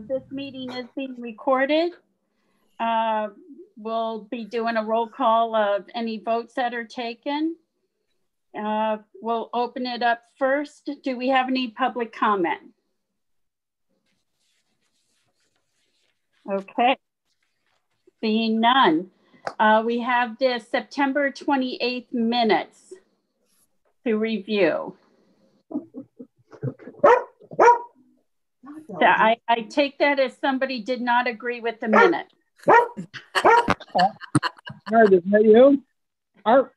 This meeting is being recorded. We'll be doing a roll call of any votes that are taken. We'll open it up first. Do we have any public comment? Okay, seeing none. We have the September 28th minutes to review. So I take that as somebody did not agree with the minute. Art, is that you? Art.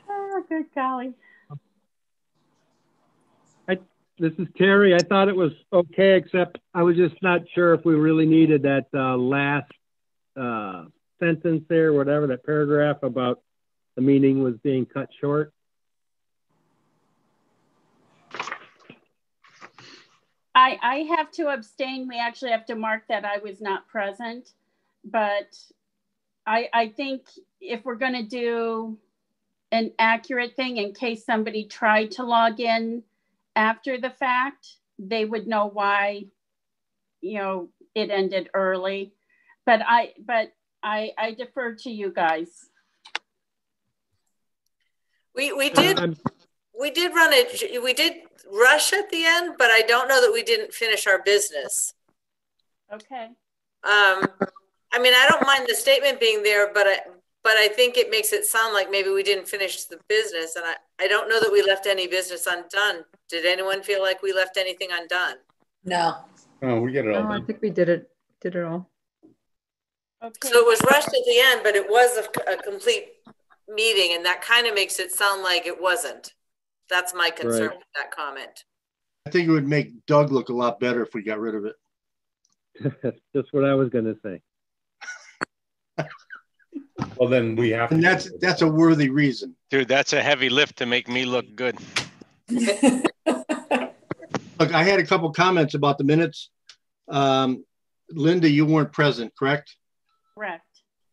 Oh, good golly. This is Terry. I thought it was okay, except I was just not sure if we really needed that last sentence there, whatever, that paragraph about the meeting was being cut short. I have to abstain. We actually have to mark that I was not present, but I think if we're going to do an accurate thing in case somebody tried to log in after the fact, they would know why, you know, it ended early. But I defer to you guys. We did run it. We did rush at the end, but I don't know that we didn't finish our business. Okay. I mean, I don't mind the statement being there, but I think it makes it sound like maybe we didn't finish the business, and I don't know that we left any business undone. Did anyone feel like we left anything undone? No. Oh, we get it all No, done. I think we did it all. Okay. So it was rushed at the end, but it was a complete meeting, and that kind of makes it sound like it wasn't. That's my concern with that comment. I think it would make Doug look a lot better if we got rid of it. That's just what I was going to say. Well, then we have And to. that's a worthy reason. Dude, that's a heavy lift to make me look good. Look, I had a couple comments about the minutes. Linda, you weren't present, correct? Correct.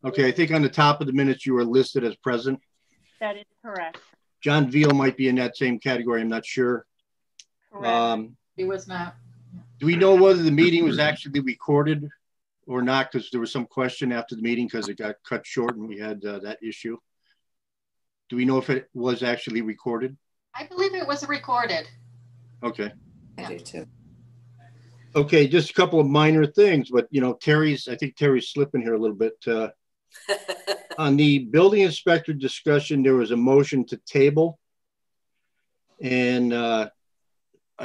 Okay, I think on the top of the minutes you were listed as present. That is correct. John Veal might be in that same category, I'm not sure. Correct. He was not. Do we know whether the meeting was actually recorded or not? Because there was some question after the meeting because it got cut short and we had that issue. Do we know if it was actually recorded? I believe it was recorded. Okay. I do too. Okay, just a couple of minor things, but you know, I think Terry's slipping here a little bit. On the building inspector discussion, there was a motion to table. And I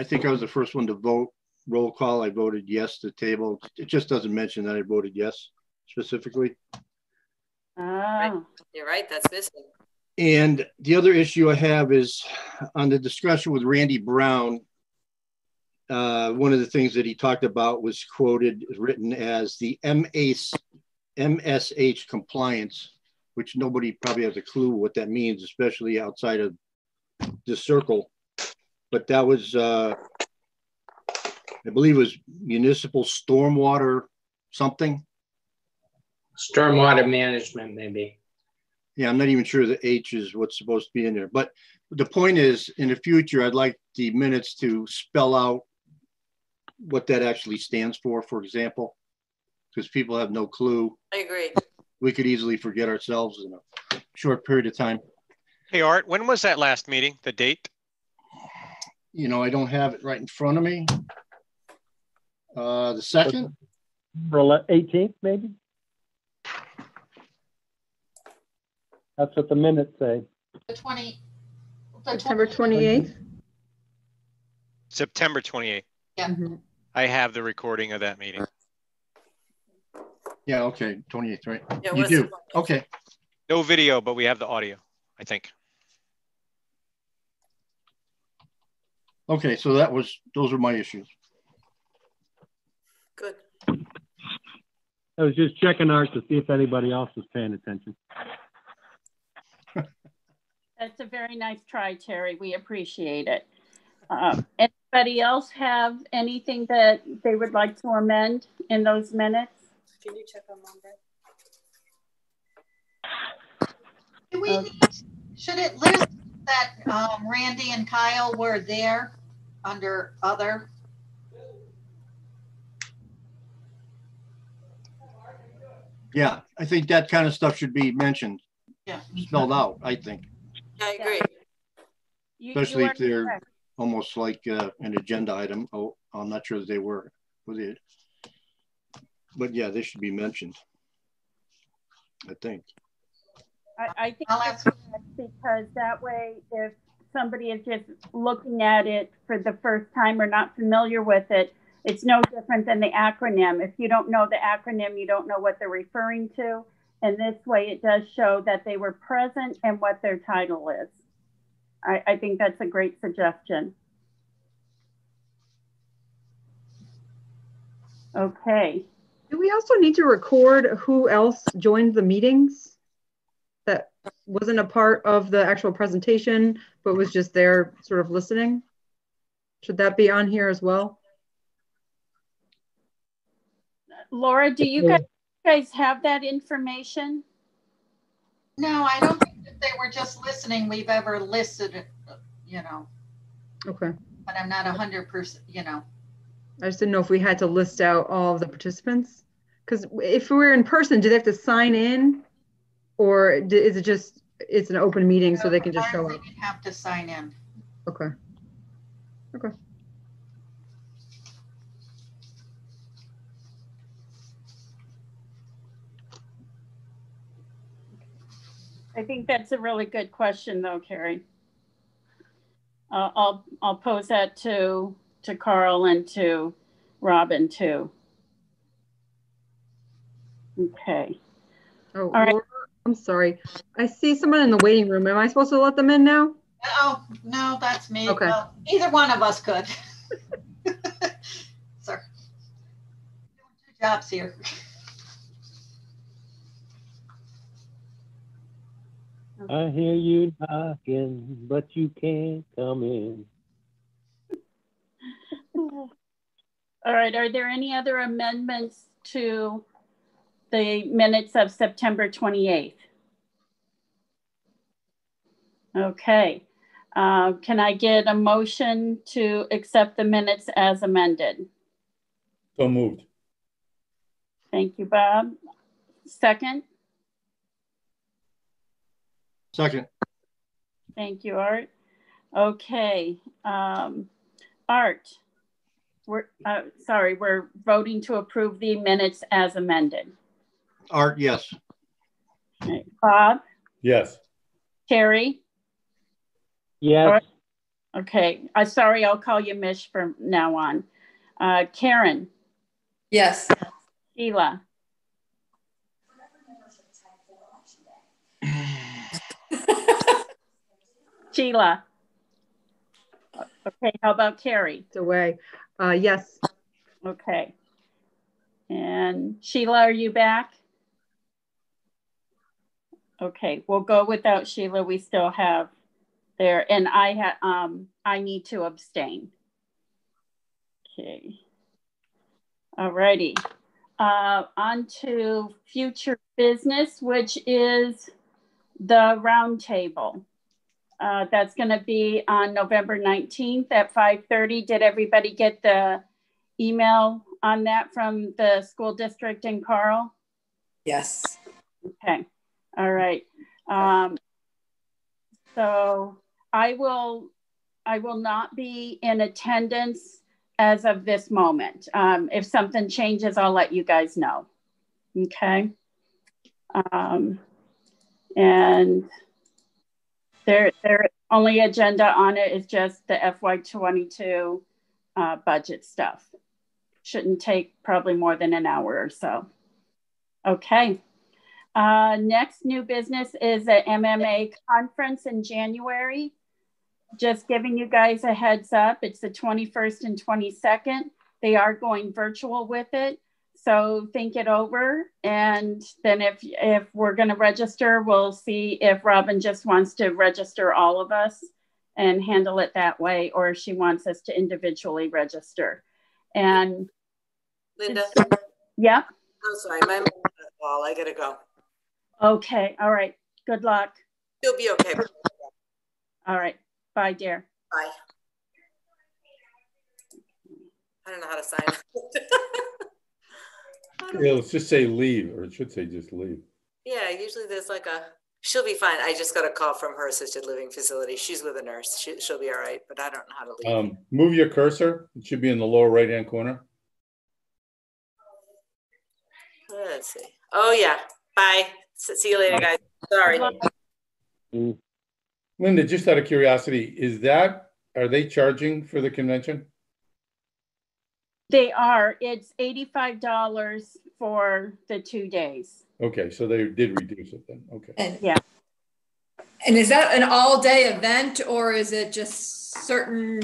think I was the first one to vote. Roll call, I voted yes to table. It just doesn't mention that I voted yes specifically. Oh. You're right, that's missing. And the other issue I have is on the discussion with Randy Brown. One of the things that he talked about was written as the MSH compliance, which nobody probably has a clue what that means, especially outside of this circle. But that was, I believe it was municipal stormwater something. Stormwater management, maybe. Yeah, I'm not even sure the H is what's supposed to be in there. But the point is, in the future, I'd like the minutes to spell out what that actually stands for example, because people have no clue. I agree. We could easily forget ourselves in a short period of time. Hey, Art, when was that last meeting, the date? You know, I don't have it right in front of me. The second? 18th, maybe? That's what the minutes say. September 28th? September 28th. Yeah. Mm-hmm. I have the recording of that meeting. Yeah, okay, 28th, right? Yeah, You do, okay. No video, but we have the audio, I think. Okay, so those were my issues. Good. I was just checking Art to see if anybody else was paying attention. That's a very nice try, Terry. We appreciate it. Anybody else have anything that they would like to amend in those minutes? Can you check on Monday? Do we need, should it list that Randy and Kyle were there under other? Yeah, I think that kind of stuff should be mentioned, Yeah. spelled out, I think, I agree. especially are if they're correct. almost like an agenda item. Oh, I'm not sure that they were it. But yeah, they should be mentioned, I think. I think I'll that's ask- correct, because that way, if somebody is just looking at it for the first time or not familiar with it, it's no different than the acronym. If you don't know the acronym, you don't know what they're referring to. And this way it does show that they were present and what their title is. I think that's a great suggestion. Okay. Do we also need to record who else joined the meetings that wasn't a part of the actual presentation, but was just there sort of listening? Should that be on here as well? Laura, do you guys have that information? No, I don't think that they were just listening. We've ever listed it, you know, Okay. but I'm not 100%, you know. I just didn't know if we had to list out all of the participants. Because if we're in person, do they have to sign in? Or is it just, it's an open meeting so they can just show up? They have to sign in. Okay. Okay. I think that's a really good question, though, Carrie. I'll pose that to Carl and to Robin too. Okay. Oh, right. Laura, I'm sorry. I see someone in the waiting room. Am I supposed to let them in now? Oh, no, that's me. Okay. Well, either one of us could. Sir. Two jobs here. I hear you knocking, but you can't come in. All right. Are there any other amendments to the minutes of September 28th? Okay. Can I get a motion to accept the minutes as amended? So moved. Thank you, Bob. Second? Second. Thank you, Art. Okay. Art, we're voting to approve the minutes as amended. Art, yes. Okay. Bob? Yes. Terry? Yes. Okay. Sorry, I'll call you Mish from now on. Karen? Yes. Sheila? Sheila? Okay, how about Carrie? It's away. Yes. Okay. And Sheila, are you back? Okay, we'll go without Sheila. We still have there, and I need to abstain. Okay. All righty. On to future business, which is the roundtable. That's going to be on November 19th at 5:30. Did everybody get the email on that from the school district and Carl? Yes. Okay. All right. So I will not be in attendance as of this moment. If something changes, I'll let you guys know. Okay. And their only agenda on it is just the FY22 budget stuff. Shouldn't take probably more than an hour or so. Okay. Next new business is the MMA conference in January. Just giving you guys a heads up. It's the 21st and 22nd. They are going virtual with it. So think it over. And then if we're going to register, we'll see if Robin just wants to register all of us and handle it that way, or if she wants us to individually register. And Linda? Yep. I'm sorry, my mom's on the call. I gotta go. Okay. All right. Good luck. You'll be okay. All right. Bye, dear. Bye. I don't know how to sign. Yeah, let's just say leave, or it should say just leave. Yeah, usually there's like she'll be fine. I just got a call from her assisted living facility. She's with a nurse. She'll be all right, but I don't know how to leave. Move your cursor. It should be in the lower right-hand corner. Let's see. Oh yeah. Bye. See you later, guys. Sorry. Linda, just out of curiosity, are they charging for the convention? They are. It's $85 for the 2 days. Okay, so they did reduce it then. Okay. And, yeah. And is that an all-day event, or is it just certain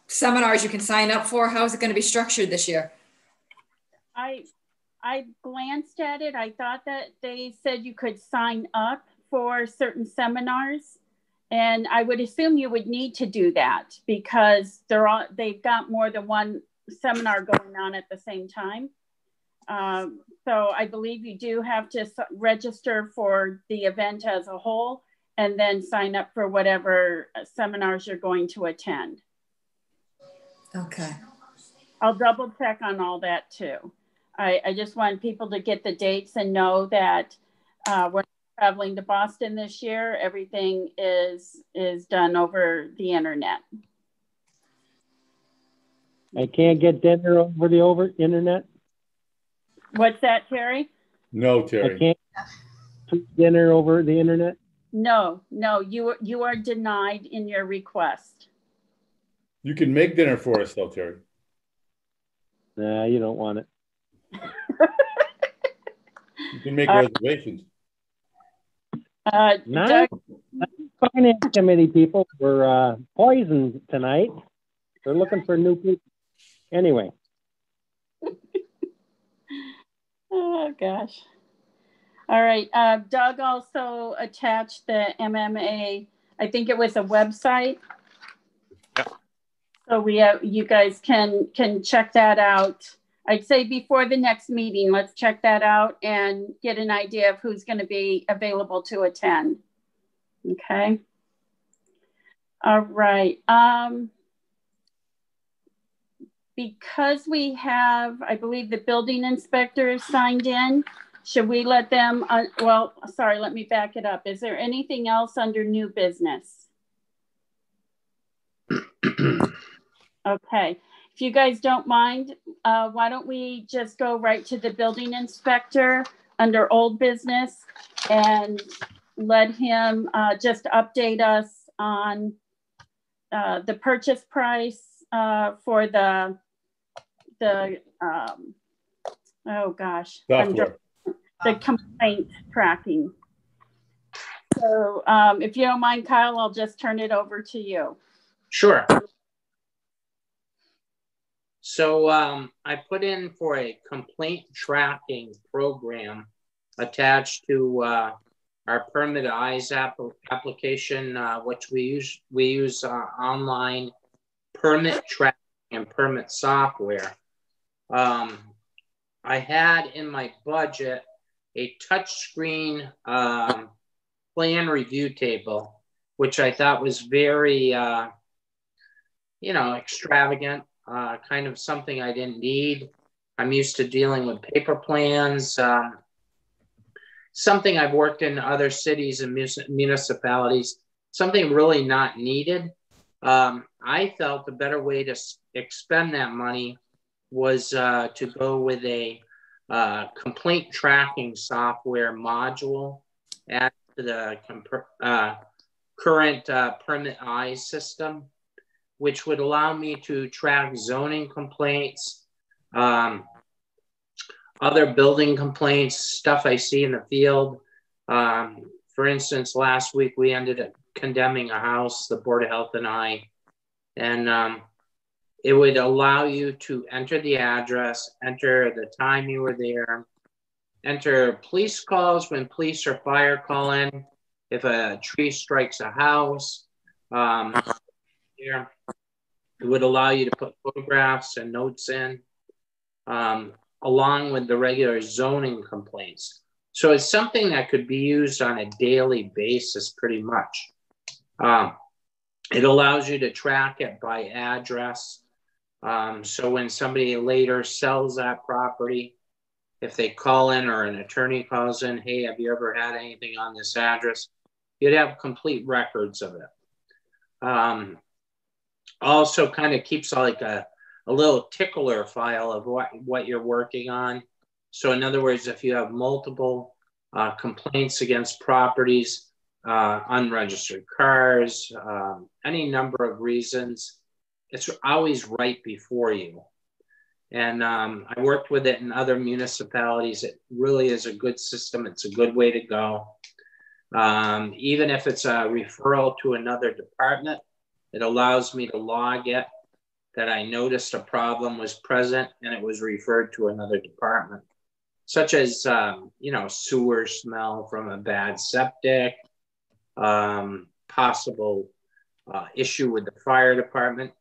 seminars you can sign up for? How is it going to be structured this year? I glanced at it. I thought that they said you could sign up for certain seminars, and I would assume you would need to do that because they've got more than one seminar going on at the same time. So I believe you do have to register for the event as a whole and then sign up for whatever seminars you're going to attend. Okay. I'll double check on all that too. I just want people to get the dates and know that we're traveling to Boston this year. Everything is done over the internet. I can't get dinner over the internet. What's that, Terry? No, Terry. I can't get dinner over the internet. No, you are denied in your request. You can make dinner for us though, Terry. Nah, you don't want it. You can make reservations. Not finance committee people were poisoned tonight. They're looking for new people. Anyway. Oh gosh. All right. Doug also attached the MMA. I think it was a website. Yep. So you guys can check that out. I'd say before the next meeting, let's check that out and get an idea of who's going to be available to attend. Okay. All right. Because we have, I believe the building inspector signed in, should we let them, well, sorry, let me back it up. Is there anything else under new business? Okay. If you guys don't mind, why don't we just go right to the building inspector under old business and let him just update us on the purchase price for the oh gosh, the complaint tracking. So if you don't mind, Kyle, I'll just turn it over to you. Sure. So I put in for a complaint tracking program attached to our Permit Eyes application, which we use online permit tracking and permit software. I had in my budget a touchscreen plan review table, which I thought was very, extravagant. Kind of something I didn't need. I'm used to dealing with paper plans, something I've worked in other cities and municipalities, something really not needed. I felt the better way to expend that money was to go with a complaint tracking software module added to the current Permit Eyes system, which would allow me to track zoning complaints, other building complaints, stuff I see in the field. For instance, last week we ended up condemning a house, the Board of Health and I, and it would allow you to enter the address, enter the time you were there, enter police calls when police or fire call in, if a tree strikes a house. It would allow you to put photographs and notes in, along with the regular zoning complaints. So it's something that could be used on a daily basis pretty much. It allows you to track it by address. So when somebody later sells that property, if they call in or an attorney calls in, hey, have you ever had anything on this address? You'd have complete records of it. Also kind of keeps like a little tickler file of what you're working on. So in other words, if you have multiple complaints against properties, unregistered cars, any number of reasons, it's always right before you. And I worked with it in other municipalities. It really is a good system. It's a good way to go. Even if it's a referral to another department, it allows me to log it that I noticed a problem was present and it was referred to another department, such as, sewer smell from a bad septic, possible issue with the fire department.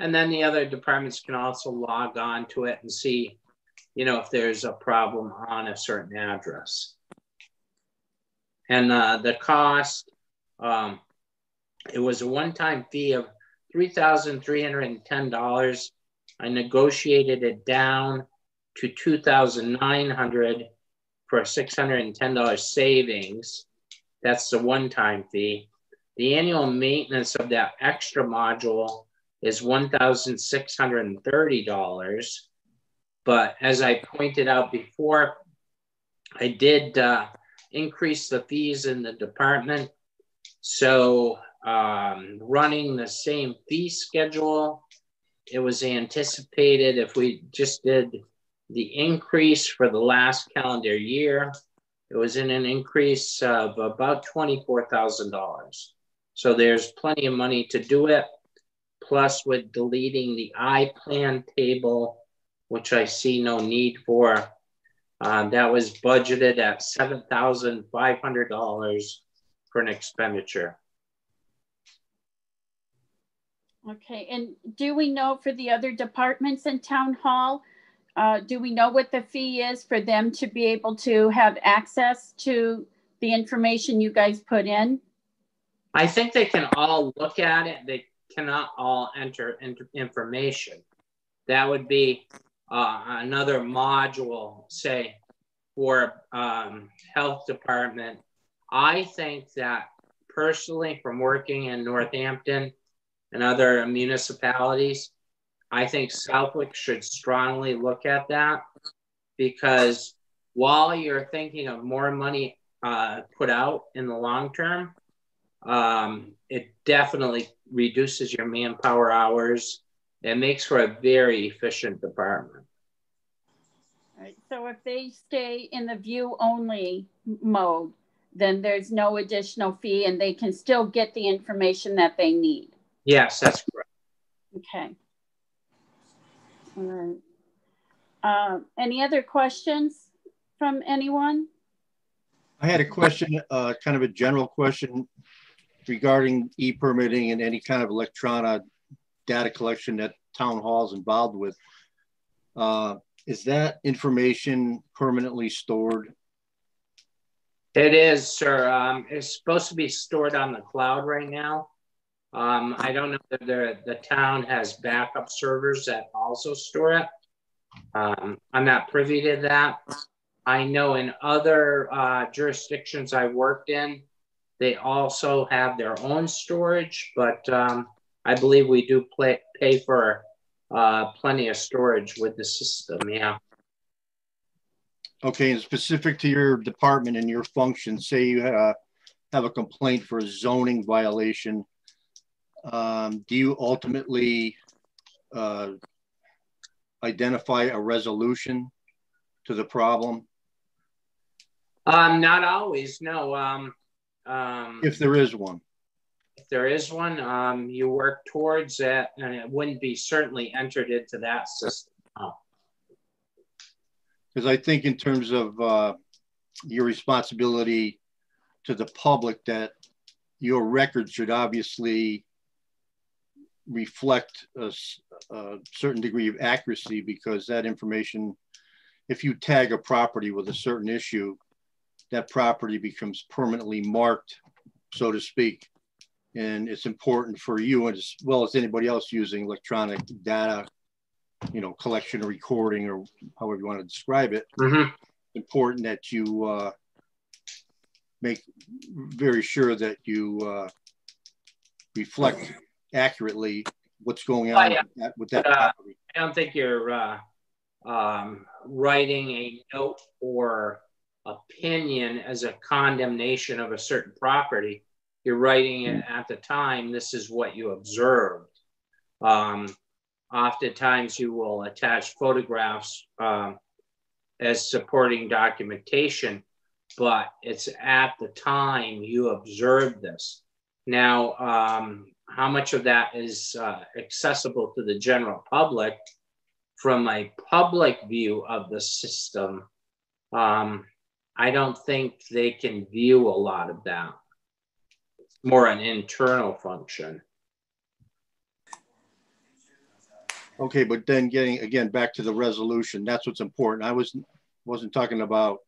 And then the other departments can also log on to it and see, if there's a problem on a certain address. And the cost, it was a one-time fee of $3,310. I negotiated it down to $2,900 for a $610 savings. That's the one-time fee. The annual maintenance of that extra module is $1,630. But as I pointed out before, I did increase the fees in the department. So running the same fee schedule, it was anticipated if we just did the increase for the last calendar year, it was in an increase of about $24,000. So there's plenty of money to do it. Plus with deleting the I-plan table, which I see no need for, that was budgeted at $7,500 for an expenditure. Okay, and do we know for the other departments in town hall, do we know what the fee is for them to be able to have access to the information you guys put in? I think they can all look at it. They cannot all enter information. That would be another module, say, for health department. I think that personally, from working in Northampton and other municipalities, I think Southwick should strongly look at that, because while you're thinking of more money put out in the long term, it definitely reduces your manpower hours and makes for a very efficient department. All right, so if they stay in the view only mode, then there's no additional fee and they can still get the information that they need. Yes, that's correct. Okay. All right. Any other questions from anyone? I had a question, kind of a general question regarding e-permitting and any kind of electronic data collection that town hall is involved with. Is that information permanently stored? It is, sir. It's supposed to be stored on the cloud right now. I don't know if the town has backup servers that also store it. I'm not privy to that. I know in other jurisdictions I worked in, they also have their own storage, but I believe we do pay for plenty of storage with the system, yeah. Okay, and specific to your department and your function, say you have a complaint for a zoning violation, do you ultimately identify a resolution to the problem? Not always, no. If there is one. If there is one, you work towards it, and it wouldn't be certainly entered into that system. Because I think in terms of your responsibility to the public, that your record should obviously reflect a certain degree of accuracy, because that information, if you tag a property with a certain issue, that property becomes permanently marked, so to speak. And it's important for you as well as anybody else using electronic data, you know, collection or recording or however you want to describe it. Mm-hmm. Important that you make very sure that you reflect accurately what's going on with that property. I don't think you're writing a note or opinion as a condemnation of a certain property. You're writing it at the time, this is what you observed. Oftentimes you will attach photographs as supporting documentation, but it's at the time you observed this. Now, how much of that is accessible to the general public from a public view of the system? I don't think they can view a lot of that. It's more an internal function. Okay, but then getting again back to the resolution, that's what's important. I wasn't talking about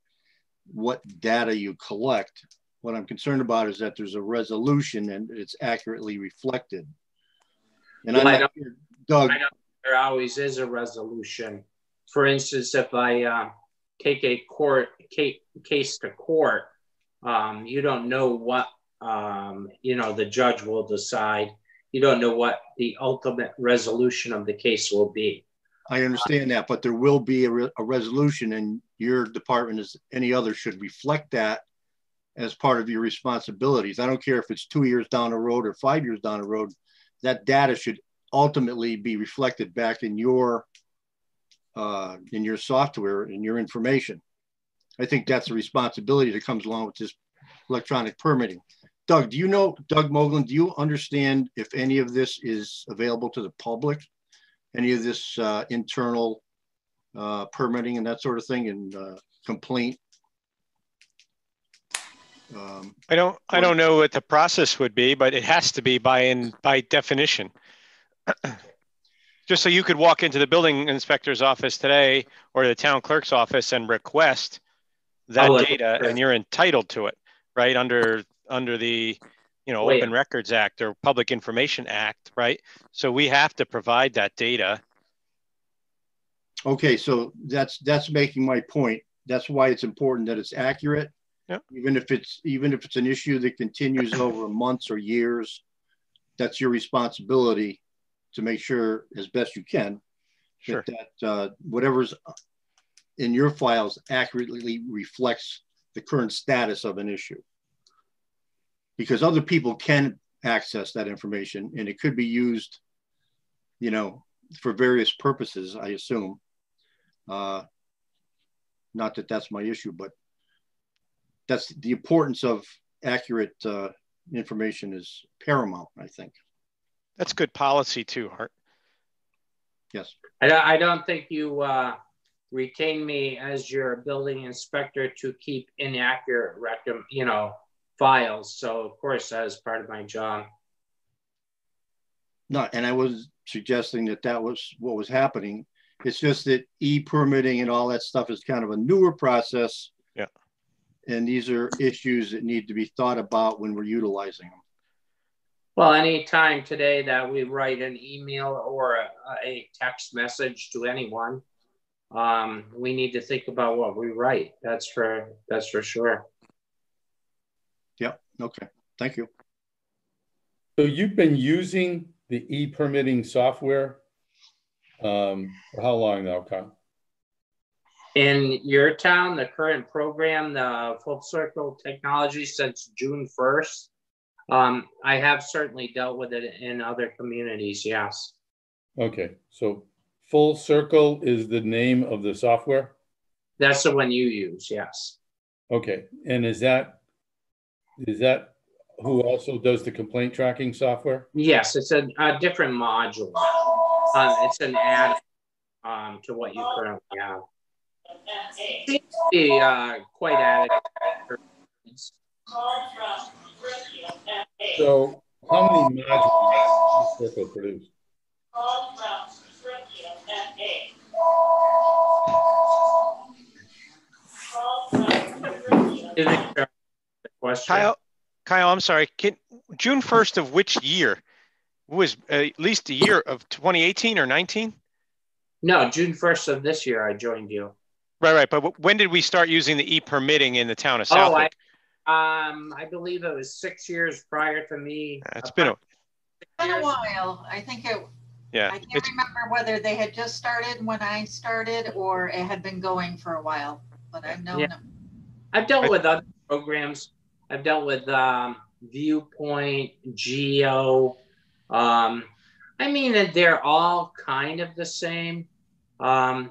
what data you collect. What I'm concerned about is that there's a resolution and it's accurately reflected. And well, I'm not, Doug. I know there always is a resolution. For instance, if I take a case to court, you don't know what you know the judge will decide. You don't know what the ultimate resolution of the case will be. I understand that, but there will be a resolution, and your department, as any other, should reflect that as part of your responsibilities. I don't care if it's 2 years down the road or 5 years down the road, that data should ultimately be reflected back in your software, in your information. I think that's a responsibility that comes along with this electronic permitting. Doug, do you know, Doug Moglen, do you understand if any of this is available to the public? Any of this internal permitting and that sort of thing, and complaint? I don't know what the process would be, but it has to be by definition. Just so you could walk into the building inspector's office today or the town clerk's office and request that data, and you're entitled to it, right? Under the, you know, Open Records Act or Public Information Act, right? So we have to provide that data. Okay, so that's making my point. That's why it's important that it's accurate. Yep. Even if it's an issue that continues over months or years, that's your responsibility to make sure as best you can that whatever's in your files accurately reflects the current status of an issue. Because other people can access that information and it could be used, you know, for various purposes, I assume. Not that that's my issue, but that's the importance of accurate information is paramount, I think. That's good policy too, Art. Yes. I don't think you retain me as your building inspector to keep inaccurate files. So of course that is part of my job. No, and I was suggesting that was what was happening. It's just that e-permitting and all that stuff is kind of a newer process. Yeah. And these are issues that need to be thought about when we're utilizing them. Well, any time today that we write an email or a text message to anyone, we need to think about what we write. That's for sure. Yeah. Okay. Thank you. So you've been using the e-permitting software for how long now, Kyle? In your town, the current program, the Full Circle Technology, since June 1st. I have certainly dealt with it in other communities, yes. Okay, so Full Circle is the name of the software? That's the one you use, yes. Okay, and is that who also does the complaint tracking software? Yes, it's a different module. It's an add to what you currently have. It seems to be quite adequate. So how many modules does Circle produce? Kyle, I'm sorry. June 1st of which year? It was at least a year of 2018 or 19? No, June 1st of this year, I joined you. Right. But when did we start using the e-permitting in the town of Oh, Southwick? I believe it was 6 years prior to me. It's been a while. I think it. Yeah. I can't remember whether they had just started when I started or it had been going for a while. But I've known them. I've dealt with other programs. I've dealt with Viewpoint, Geo. I mean, they're all kind of the same. I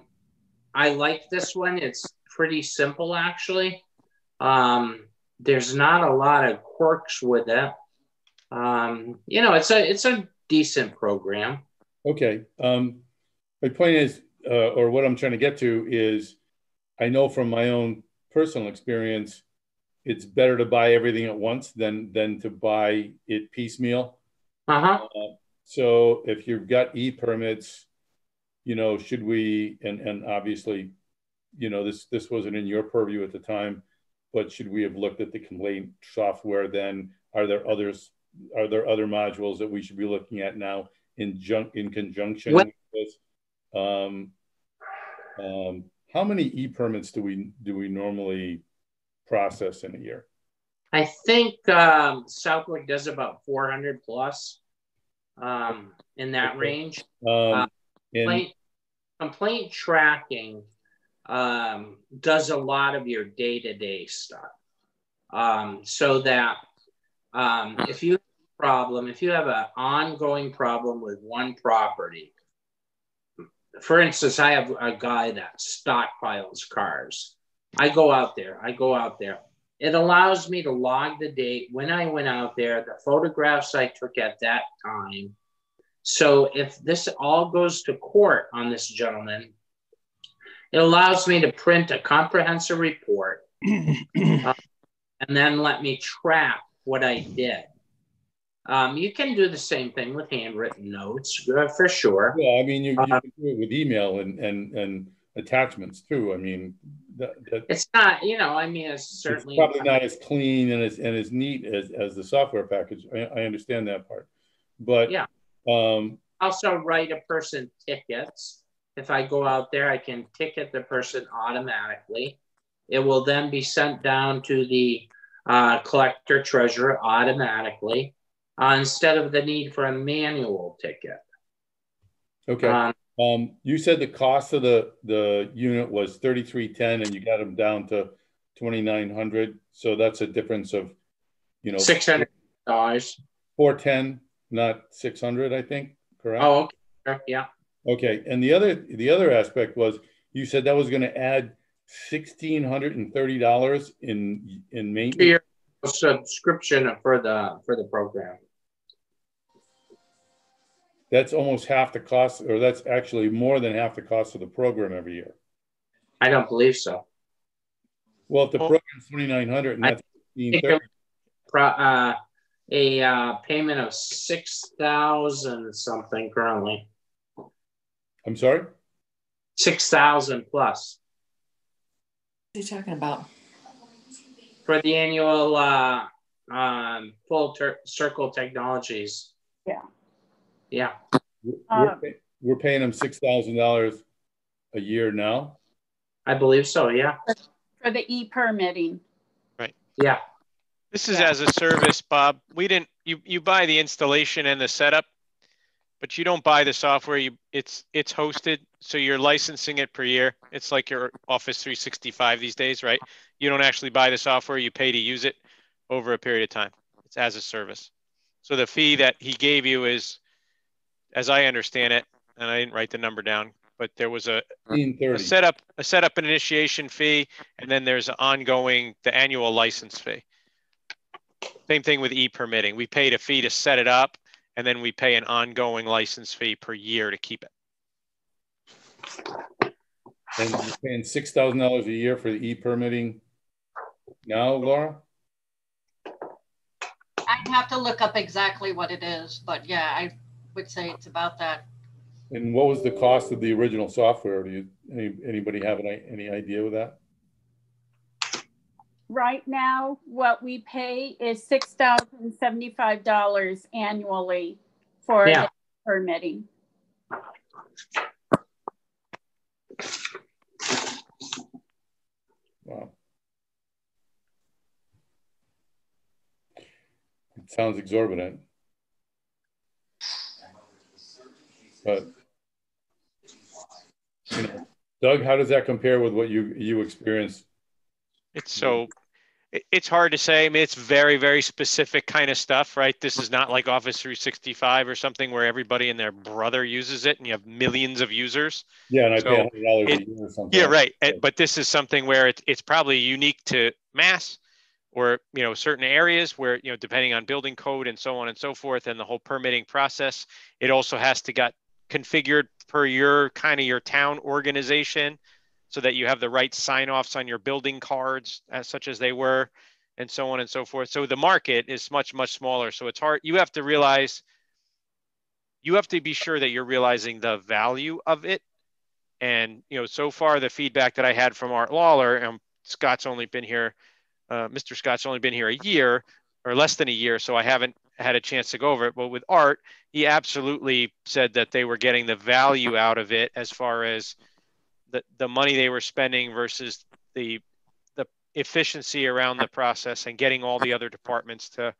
like this one. It's pretty simple, actually. There's not a lot of quirks with it. You know, it's a decent program. Okay. My point is, or what I'm trying to get to is, I know from my own personal experience, it's better to buy everything at once than to buy it piecemeal. So if you've got e-permits, you know, should we, and obviously, you know, this wasn't in your purview at the time, but should we have looked at the complaint software then? Are there other modules that we should be looking at now in conjunction with this? How many e-permits do we normally process in a year? I think Southwick does about 400 plus in that range. Complaint tracking does a lot of your day-to-day stuff. So that if you have an ongoing problem with one property, for instance, I have a guy that stockpiles cars. I go out there. It allows me to log the date, when I went out there, the photographs I took at that time. So if this all goes to court on this gentleman, it allows me to print a comprehensive report and then let me track what I did. You can do the same thing with handwritten notes, for sure. Yeah, I mean, you can do it with email and attachments too. I mean, it's not, you know, I mean, it's certainly it's probably not as clean and as neat as the software package. I understand that part, but yeah. Also write a person tickets. If I go out there, I can ticket the person automatically. It will then be sent down to the collector treasurer automatically instead of the need for a manual ticket. Okay. You said the cost of the unit was $3,310 and you got them down to $2,900. So that's a difference of, you know, $600. $410, not $600, I think. Correct? Oh, okay. Yeah. Okay. And the other aspect was you said that was going to add $1,630 in maintenance. Your subscription for the program. That's almost half the cost, or that's actually more than half the cost of the program every year. I don't believe so. Well, if the program's $2,900 and that's $1,530. A payment of $6,000 something currently. I'm sorry? 6,000 plus. What are you talking about? For the annual Full Circle Technologies. Yeah. Yeah. We're paying them $6,000 a year now? I believe so, yeah. For the e-permitting. Right. Yeah. This is as a service, Bob. We didn't, you buy the installation and the setup, but you don't buy the software. It's hosted, so you're licensing it per year. It's like your Office 365 these days, right? You don't actually buy the software, you pay to use it over a period of time. It's as a service. So the fee that he gave you is, as I understand it, and I didn't write the number down, but there was a setup and initiation fee, and then there's the annual license fee. Same thing with e-permitting. We paid a fee to set it up, and then we pay an ongoing license fee per year to keep it. And you're paying $6,000 a year for the e-permitting now, Laura? I'd have to look up exactly what it is, but yeah, I would say it's about that. And what was the cost of the original software? Do you anybody have any idea with that? Right now, what we pay is $6,075 annually for the permitting. Wow. It sounds exorbitant. But, you know, Doug, how does that compare with what you experienced? It's hard to say. I mean, it's very, very specific kind of stuff, right? This is not like Office 365 or something where everybody and their brother uses it and you have millions of users. Yeah, and I pay $100 a year or something. Yeah, right. But this is something where it's probably unique to Mass, or, you know, certain areas where, you know, depending on building code and so on and so forth, and the whole permitting process, it also has to get configured per your kind of your town organization, so that you have the right sign-offs on your building cards, such as they were, and so on and so forth. So the market is much, much smaller. So it's hard. You have to be sure that you're realizing the value of it. And, you know, so far the feedback that I had from Art Lawler, and Scott's only been here, Mr. Scott's only been here a year or less than a year, so I haven't had a chance to go over it. But with Art, he absolutely said that they were getting the value out of it as far as the money they were spending versus the efficiency around the process, and getting all the other departments to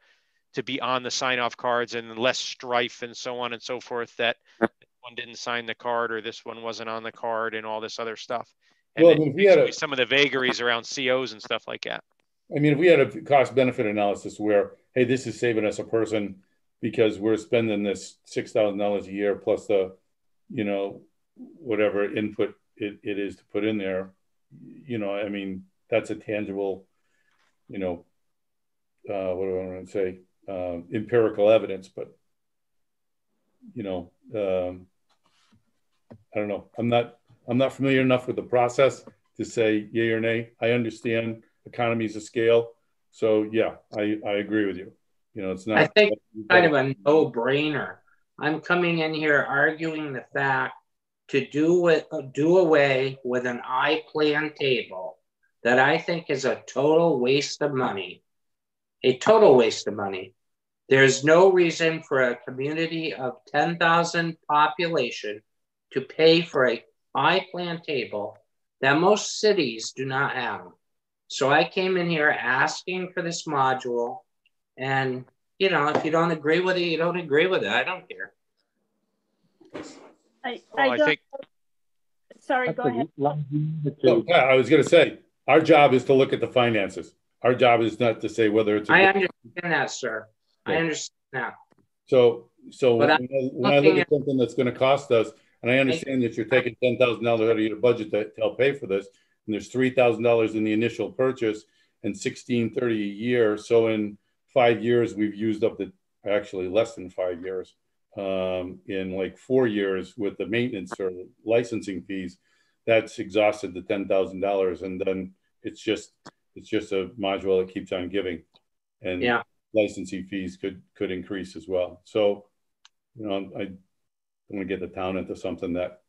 be on the sign-off cards, and less strife and so on and so forth, that one didn't sign the card or this one wasn't on the card and all this other stuff. And well, I mean, we had some of the vagaries around COs and stuff like that. I mean, if we had a cost-benefit analysis where, hey, this is saving us a person because we're spending this $6,000 a year plus the, you know, whatever input it is to put in there, you know, I mean, that's a tangible, you know, what do I want to say, empirical evidence. But, you know, I don't know. I'm not familiar enough with the process to say yay or nay. I understand economies of scale. So yeah, I agree with you. You know, it's not. I think it's kind of a no-brainer. I'm coming in here arguing the fact to do away with an I-plan table that I think is a total waste of money. A total waste of money. There's no reason for a community of 10,000 population to pay for a I-plan table that most cities do not have. So I came in here asking for this module, and, you know, if you don't agree with it, you don't agree with it. I don't care. I think. Sorry, go ahead. I was going to say, our job is to look at the finances. Our job is not to say whether it's. I understand that, sir. Yeah. I understand that. So when I look at something that's going to cost us, and I understand that you're taking $10,000 out of your budget to help pay for this, and there's $3,000 in the initial purchase and $1,630 a year. So in 5 years, we've used up actually less than 5 years. In like 4 years with the maintenance or licensing fees, that's exhausted the $10,000, and then it's just a module that keeps on giving, and licensing fees could increase as well. So, you know, I want to get the town into something that,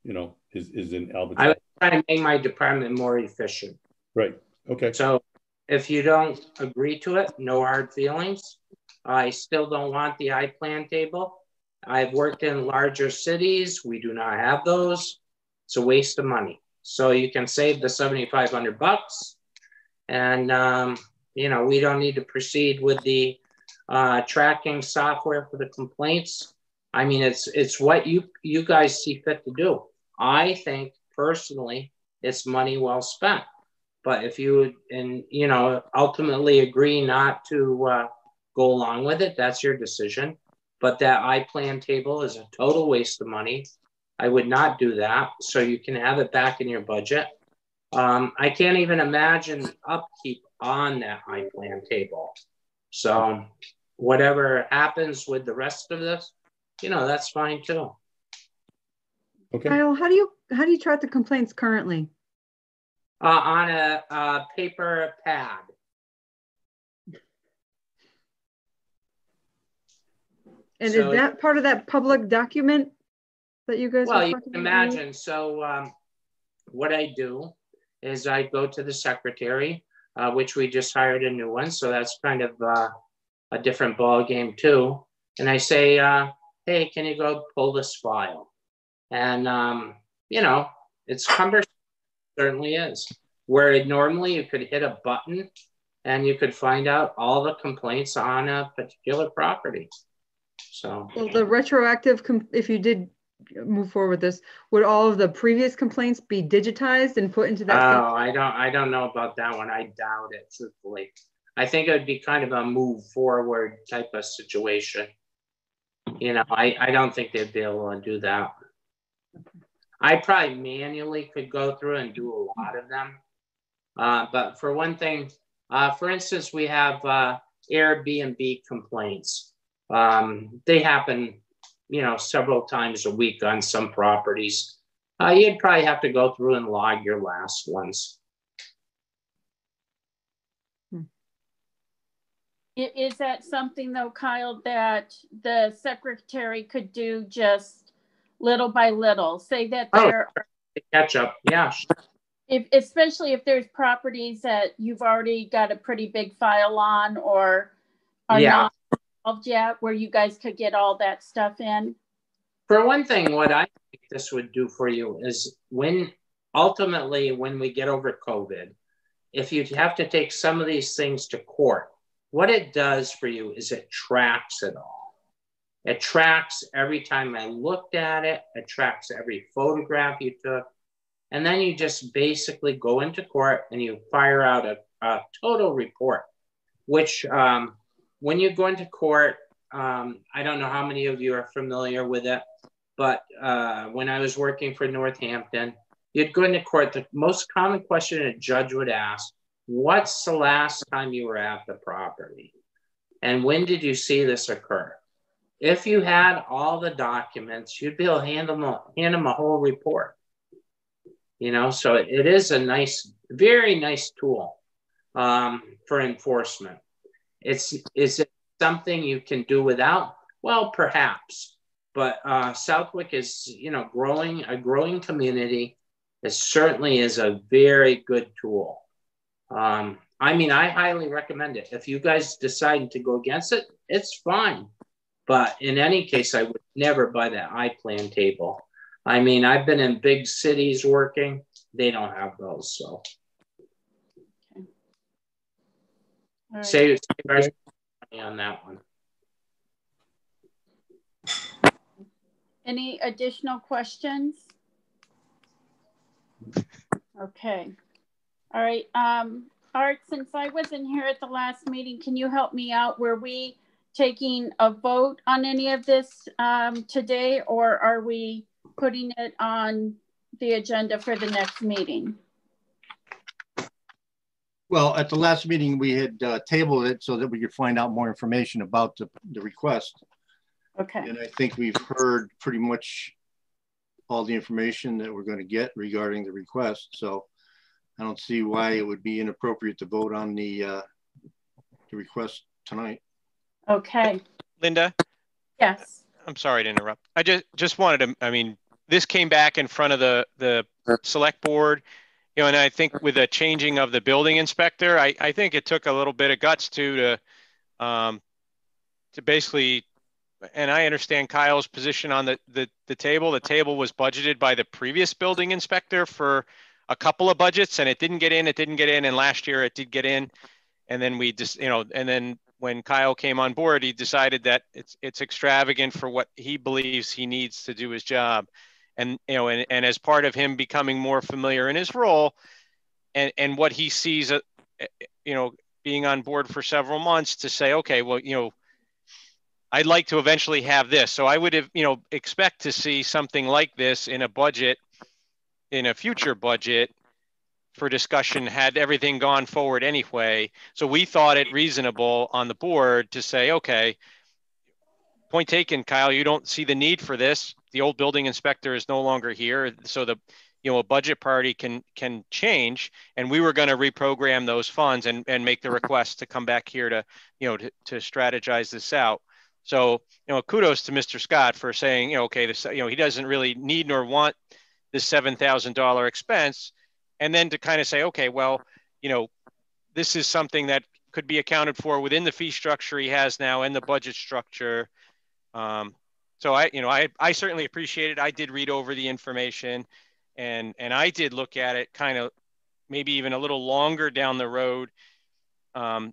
you know, is in Alberta. I was trying to make my department more efficient. Right. Okay. So if you don't agree to it, no hard feelings. I still don't want the I-plan table. I've worked in larger cities. We do not have those. It's a waste of money. So you can save the $7,500, and you know, we don't need to proceed with the tracking software for the complaints. I mean, it's what you guys see fit to do. I think personally, it's money well spent. But if you you know, ultimately agree not to go along with it, that's your decision. But that I-plan table is a total waste of money. I would not do that. So you can have it back in your budget. I can't even imagine upkeep on that I-plan table. So whatever happens with the rest of this, you know, that's fine too. Okay. Kyle, how do you track the complaints currently? On a paper pad. And so, is that part of that public document that you guys? Well, you can imagine. So what I do is I go to the secretary. which we just hired a new one. So that's kind of a different ball game too. And I say, hey, can you go pull this file? And, you know, it's cumbersome, it certainly is. Where normally you could hit a button and you could find out all the complaints on a particular property. So. Well, the retroactive, if you did move forward with this, would all of the previous complaints be digitized and put into that? Oh, I don't know about that one. I doubt it, truthfully. I think it would be kind of a move forward type of situation. You know, I don't think they'd be able to do that. I probably manually could go through and do a lot of them. But for one thing, for instance, we have Airbnb complaints. They happen, you know, several times a week on some properties. You'd probably have to go through and log your last ones. Is that something though, Kyle, that the secretary could do just little by little? Say that there are catch up, yeah. Especially if there's properties that you've already got a pretty big file on or are not involved yet, where you guys could get all that stuff in? For one thing, what I think this would do for you is ultimately when we get over COVID, if you have to take some of these things to court, what it does for you is it tracks it all. It tracks every time I looked at it. It tracks every photograph you took. And then you just basically go into court and you fire out a total report, which when you go into court, I don't know how many of you are familiar with it, but when I was working for Northampton, you'd go into court. The most common question a judge would ask, what's the last time you were at the property? And when did you see this occur? If you had all the documents, you'd be able to hand them a whole report. You know, so it is a nice, very nice tool for enforcement. Is it something you can do without? Well, perhaps, but Southwick is, you know, a growing community. It certainly is a very good tool. I mean, I highly recommend it. If you guys decide to go against it, it's fine. But in any case, I would never buy that iPlan table. I mean, I've been in big cities working. They don't have those, so. Okay. Right. Save money on that one. Any additional questions? Okay. All right. Art, since I wasn't here at the last meeting, can you help me out? Were we taking a vote on any of this today, or are we putting it on the agenda for the next meeting? Well, at the last meeting, we had tabled it so that we could find out more information about the request. Okay. And I think we've heard pretty much all the information that we're going to get regarding the request. So I don't see why it would be inappropriate to vote on the request tonight. Okay. Linda? Yes. I'm sorry to interrupt. I just wanted to, I mean, this came back in front of the select board, you know, and I think with the changing of the building inspector, I think it took a little bit of guts to basically, and I understand Kyle's position on the table. The table was budgeted by the previous building inspector for a couple of budgets, and it didn't get in, and last year it did get in. And then we just, you know, and then when Kyle came on board, he decided that it's extravagant for what he believes he needs to do his job. And, you know, and as part of him becoming more familiar in his role and what he sees, you know, being on board for several months to say, okay, well, you know, I'd like to eventually have this. So I would have, you know, expect to see something like this in a budget, in a future budget for discussion had everything gone forward anyway. So we thought it reasonable on the board to say, okay, point taken, Kyle, you don't see the need for this. The old building inspector is no longer here. So the, you know, a budget party can change, and we were going to reprogram those funds and make the request to come back here to, you know, to strategize this out. So, you know, kudos to Mr. Scott for saying, you know, okay, this, you know, he doesn't really need nor want this $7,000 expense. And then to kind of say, okay, well, you know, this is something that could be accounted for within the fee structure he has now and the budget structure. So I certainly appreciate it. I did read over the information, and I did look at it kind of maybe even a little longer down the road,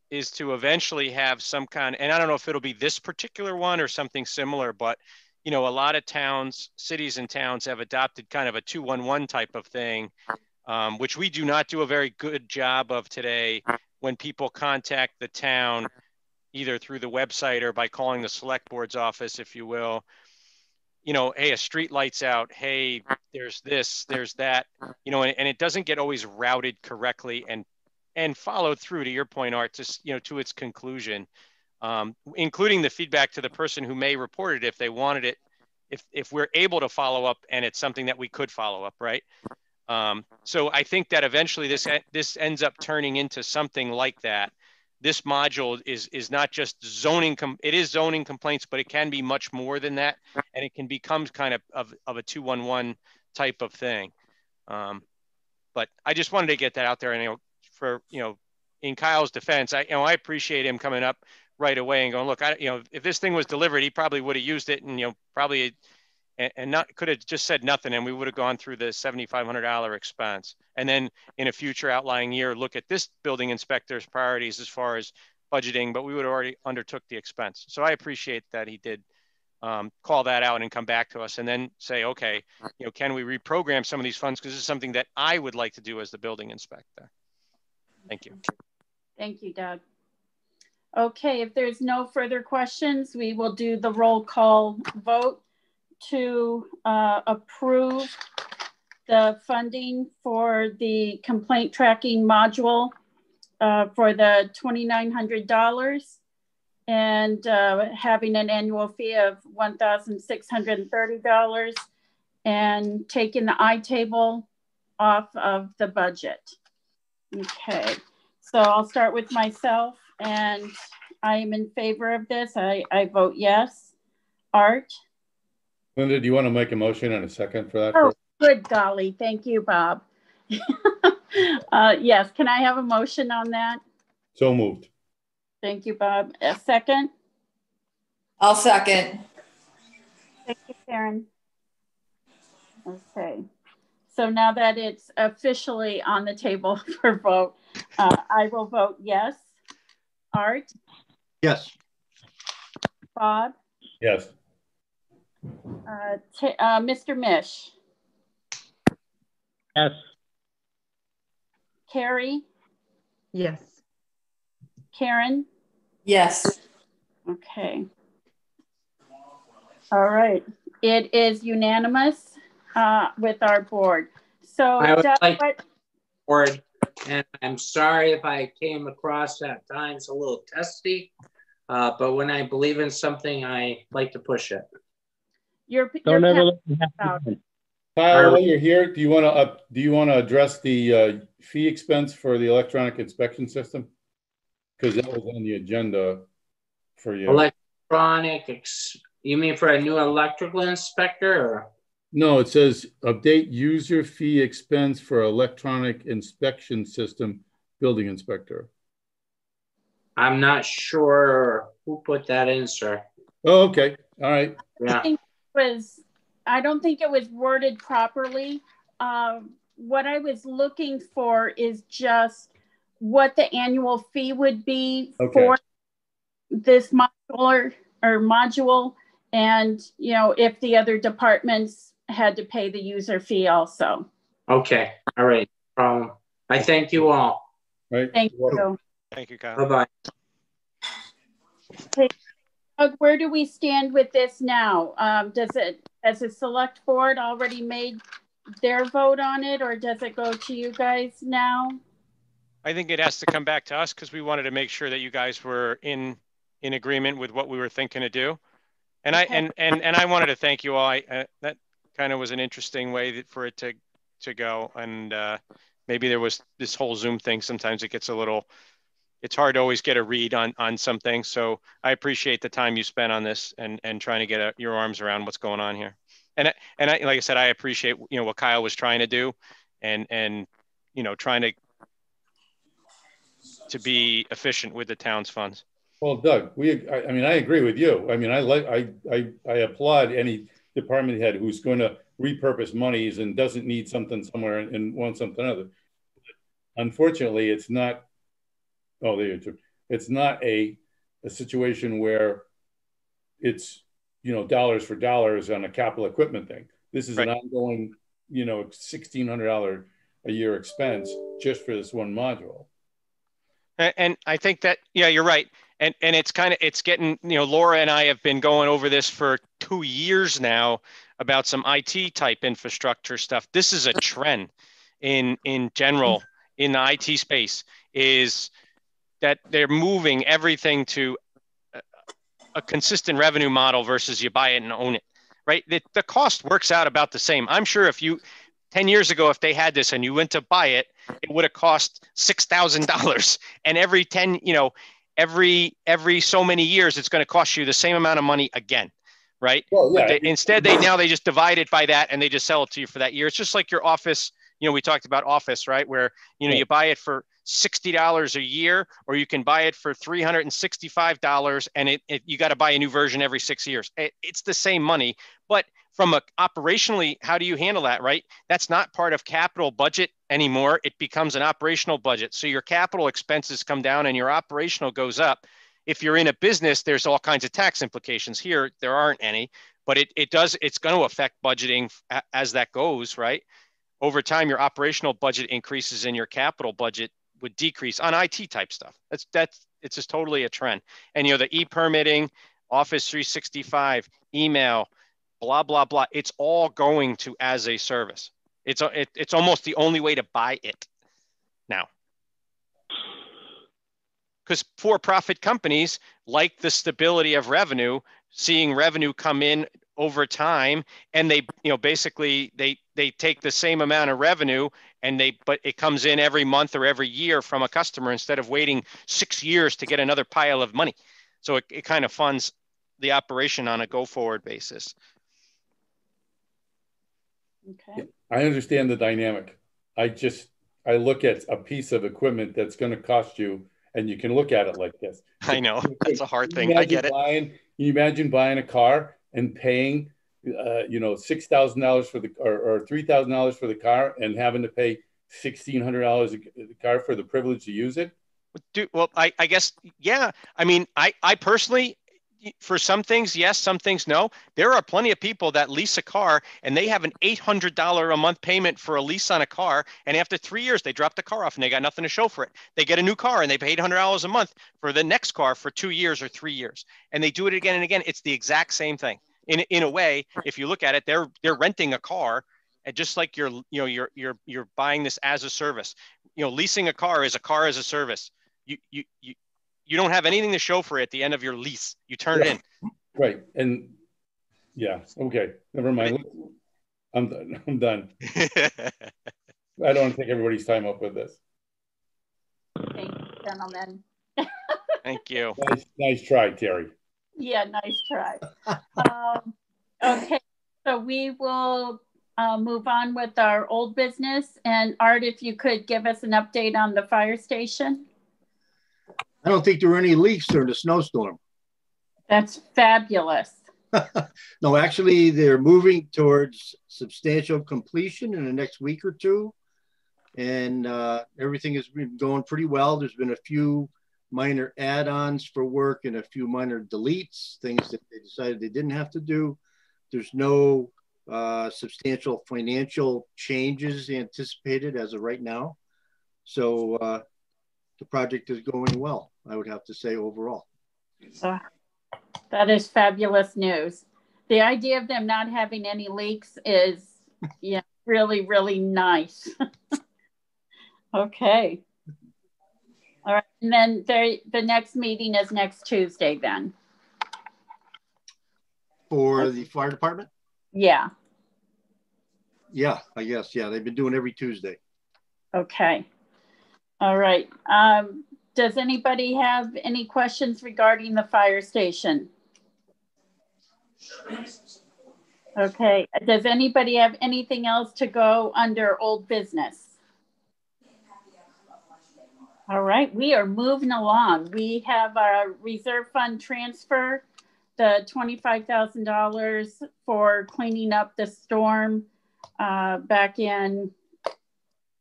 is to eventually have some kind, and I don't know if it'll be this particular one or something similar, but a lot of towns, cities and towns have adopted kind of a 211 type of thing, which we do not do a very good job of today. When people contact the town, either through the website or by calling the select board's office, if you will, hey, a street light's out. Hey, there's this, there's that, and it doesn't get always routed correctly and followed through, to your point, Art, to its conclusion, including the feedback to the person who may report it if they wanted it, if we're able to follow up and it's something that we could follow up, right? So I think that eventually this ends up turning into something like that. This module is not just zoning, it is zoning complaints, but it can be much more than that. And it can become kind of a 211 type of thing. But I just wanted to get that out there. And, in Kyle's defense, I appreciate him coming up right away and going, look, if this thing was delivered, he probably would have used it and, probably, and not could have just said nothing, and we would have gone through the $7,500 expense. And then in a future outlying year, look at this building inspector's priorities as far as budgeting, but we would have already undertook the expense. So I appreciate that he did call that out and come back to us and then say, okay, can we reprogram some of these funds? Because this is something that I would like to do as the building inspector. Thank you. Thank you, Doug. Okay, if there's no further questions, we will do the roll call vote to approve the funding for the complaint tracking module for the $2,900 and having an annual fee of $1,630 and taking the iTable off of the budget. Okay, so I'll start with myself, and I am in favor of this. I vote yes. Art? Linda, do you want to make a motion and a second for that? Oh, good golly. Thank you, Bob. Yes, can I have a motion on that? So moved. Thank you, Bob. A second? I'll second. Thank you, Karen. Okay. So now that it's officially on the table for vote, I will vote yes. Art? Yes. Bob? Yes. Mr. Mish? Yes. Carrie? Yes. Karen? Yes. Okay. All right. It is unanimous with our board. So, I would Doug, like board, and I'm sorry if I came across at times a little testy, but when I believe in something, I like to push it. Don't ever let it happen. Kyle, while you're here, do you want to address the fee expense for the electronic inspection system? Because that was on the agenda for you. You mean for a new electrical inspector? Or? No, it says update user fee expense for electronic inspection system building inspector. I'm not sure who put that in, sir. Oh, okay. All right. Yeah. I don't think it was worded properly. What I was looking for is just what the annual fee would be for this module, and if the other departments had to pay the user fee also. Okay. All right. I thank you all. Right. Thank you. Thank you, Kyle. Bye-bye. Okay. Where do we stand with this now? Has the select board already made their vote on it, or does it go to you guys now? I think it has to come back to us because we wanted to make sure that you guys were in agreement with what we were thinking to do. And okay. I wanted to thank you all. That kind of was an interesting way for it to go. And maybe there was this whole Zoom thing. Sometimes it gets it's hard to always get a read on some things. So I appreciate the time you spent on this and trying to get your arms around what's going on here. And like I said, I appreciate, what Kyle was trying to do and trying to to be efficient with the town's funds. Well, Doug, I mean, I agree with you. I mean, I applaud any department head who's going to repurpose monies and doesn't need something somewhere and wants something other. Unfortunately, it's not. Oh, there you go. It's not a situation where it's, you know, dollars for dollars on a capital equipment thing. This is an ongoing, you know, $1,600 a year expense just for this one module. And I think that, yeah, you're right. And it's it's getting, you know, Laura and I have been going over this for 2 years now about some IT type infrastructure stuff. This is a trend in general in the IT space, is that they're moving everything to a consistent revenue model versus you buy it and own it, right? The cost works out about the same. I'm sure if you, 10 years ago, if they had this and you went to buy it, it would have cost $6,000. And every 10, you know, every so many years, it's going to cost you the same amount of money again, right? Well, yeah. But instead, they just divide it by that and they just sell it to you for that year. It's just like your Office. You know, we talked about Office, right? Where, you know, you buy it for $60 a year, or you can buy it for $365, and you got to buy a new version every 6 years. It's the same money, but from operationally, how do you handle that, right? That's not part of capital budget anymore. It becomes an operational budget. So your capital expenses come down and your operational goes up. If you're in a business, there's all kinds of tax implications. Here, there aren't any, but it's going to affect budgeting as that goes, right? Over time, your operational budget increases and your capital budget would decrease on IT type stuff. It's just totally a trend. And, you know, the e-permitting, Office 365, email, blah, blah, blah. It's all going to as a service. It's almost the only way to buy it now. Because for-profit companies like the stability of revenue, seeing revenue come in over time, and they, you know, basically they take the same amount of revenue but it comes in every month or every year from a customer instead of waiting 6 years to get another pile of money. So it kind of funds the operation on a go-forward basis. Okay. I understand the dynamic. I look at a piece of equipment that's going to cost you, and you can look at it like this. I know, that's a hard thing. I get it. Can you imagine buying a car and paying, you know, $6,000 for or $3,000 for the car, and having to pay $1,600 a car for the privilege to use it? Well, I guess, yeah. I mean, I personally, for some things, yes, some things, no. There are plenty of people that lease a car and they have an $800 a month payment for a lease on a car. And after 3 years, they drop the car off and they got nothing to show for it. They get a new car and they pay $800 a month for the next car for 2 years or 3 years. And they do it again and again. It's the exact same thing. In a way, if you look at it, they're renting a car, and just like you're buying this as a service. You know, leasing a car is a car as a service. You don't have anything to show for it at the end of your lease. You turn it in. Right. And yeah, okay. Never mind. I'm done. I don't want to take everybody's time up with this. Thank you, gentlemen. Thank you. Nice try, Terry. Yeah, nice try. Okay, so we will move on with our old business. And Art, if you could give us an update on the fire station. I don't think there were any leaks during the snowstorm. That's fabulous. No, actually, they're moving towards substantial completion in the next week or two. And everything has been going pretty well. There's been a few minor add-ons for work and a few minor deletes, things that they decided they didn't have to do. There's no substantial financial changes anticipated as of right now. So the project is going well, I would have to say, overall. That is fabulous news. The idea of them not having any leaks is, yeah, really, really nice. Okay. All right, and then the next meeting is next Tuesday then. For the fire department? Yeah. Yeah, I guess, yeah, they've been doing every Tuesday. Okay. All right. Does anybody have any questions regarding the fire station? Okay. Does anybody have anything else to go under old business? All right, we are moving along. We have our reserve fund transfer, the $25,000 for cleaning up the storm back in,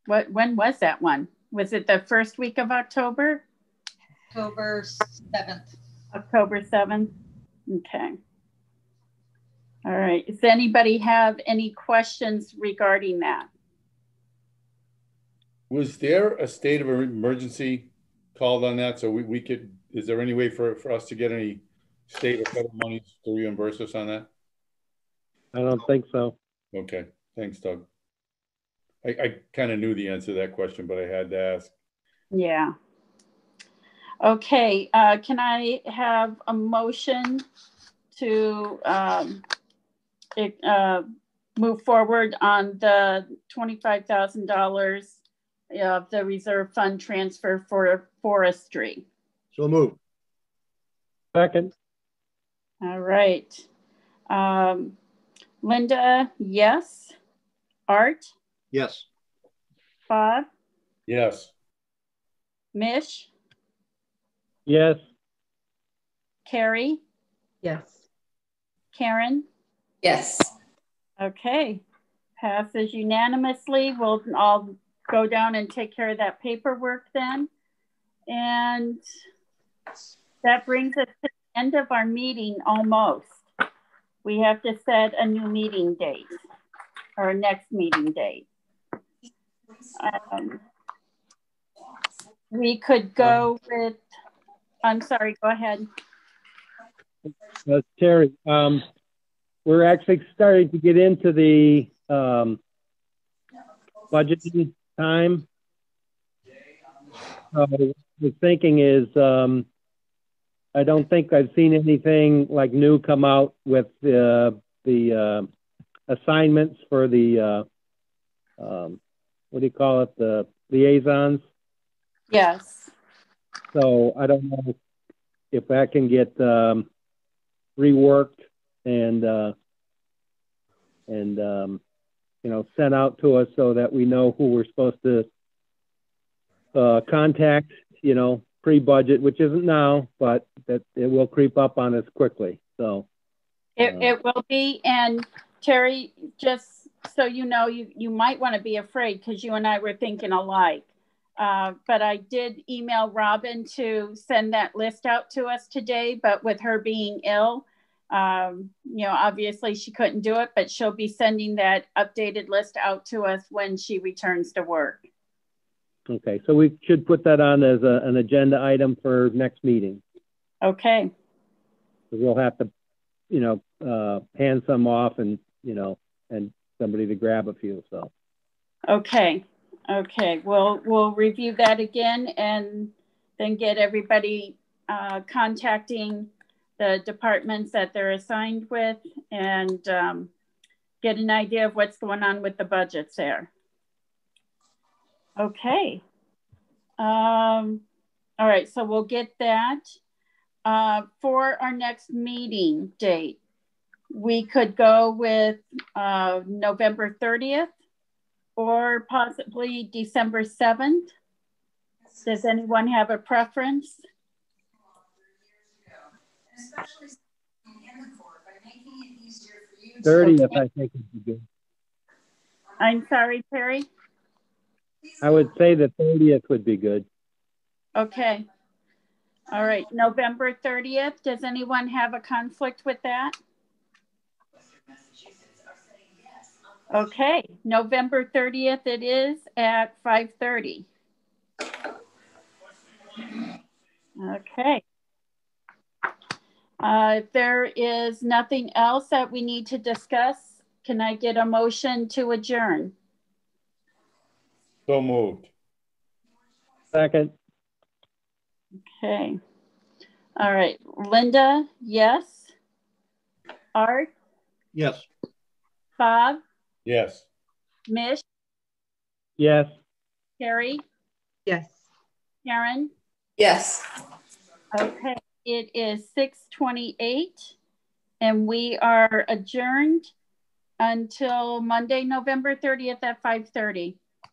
when was that one? Was it the first week of October? October 7th. October 7th, okay. All right, does anybody have any questions regarding that? Was there a state of emergency called on that? So we could, is there any way for us to get any state or federal money to reimburse us on that? I don't think so. Okay, thanks, Doug. I kind of knew the answer to that question, but I had to ask. Yeah. Okay, can I have a motion to move forward on the $25,000 of the reserve fund transfer for forestry? So move. Second. All right. Linda, yes. Art? Yes. Bob? Yes. Mish? Yes. Carrie? Yes. Karen? Yes. Okay. Passes unanimously. We'll all go down and take care of that paperwork then. And that brings us to the end of our meeting almost. We have to set a new meeting date, or next meeting date. We could go with, I'm sorry, go ahead. Terry, we're actually starting to get into the budgeting time. The thinking is, I don't think I've seen anything like new come out with the assignments for the, what do you call it, the liaisons. Yes. So I don't know if that can get reworked and you know, sent out to us so that we know who we're supposed to contact, you know, pre-budget, which isn't now, but that it will creep up on us quickly. So it will be. And Terry, just so you know, you might want to be afraid because you and I were thinking alike. But I did email Robin to send that list out to us today, but with her being ill, you know, obviously she couldn't do it, but she'll be sending that updated list out to us when she returns to work. okay, so we should put that on as an agenda item for next meeting. Okay. We'll have to, you know, hand some off and, you know, and somebody to grab a few, so. Okay. Okay, we'll review that again and then get everybody contacting the departments that they're assigned with and get an idea of what's going on with the budgets there. Okay. All right, so we'll get that. For our next meeting date, we could go with November 30th. Or possibly December 7th. Does anyone have a preference? 30th, I think would be good. I'm sorry, Terry. I would say the 30th would be good. Okay. All right, November 30th. Does anyone have a conflict with that? Okay, November 30th it is at 5:30. Okay. If there is nothing else that we need to discuss, can I get a motion to adjourn? So moved. Second. Okay. All right, Linda, yes. Art? Yes. Bob? Yes. Mish? Yes. Carrie? Yes. Karen? Yes. Okay, it is 6:28 and we are adjourned until Monday, November 30th at 5:30.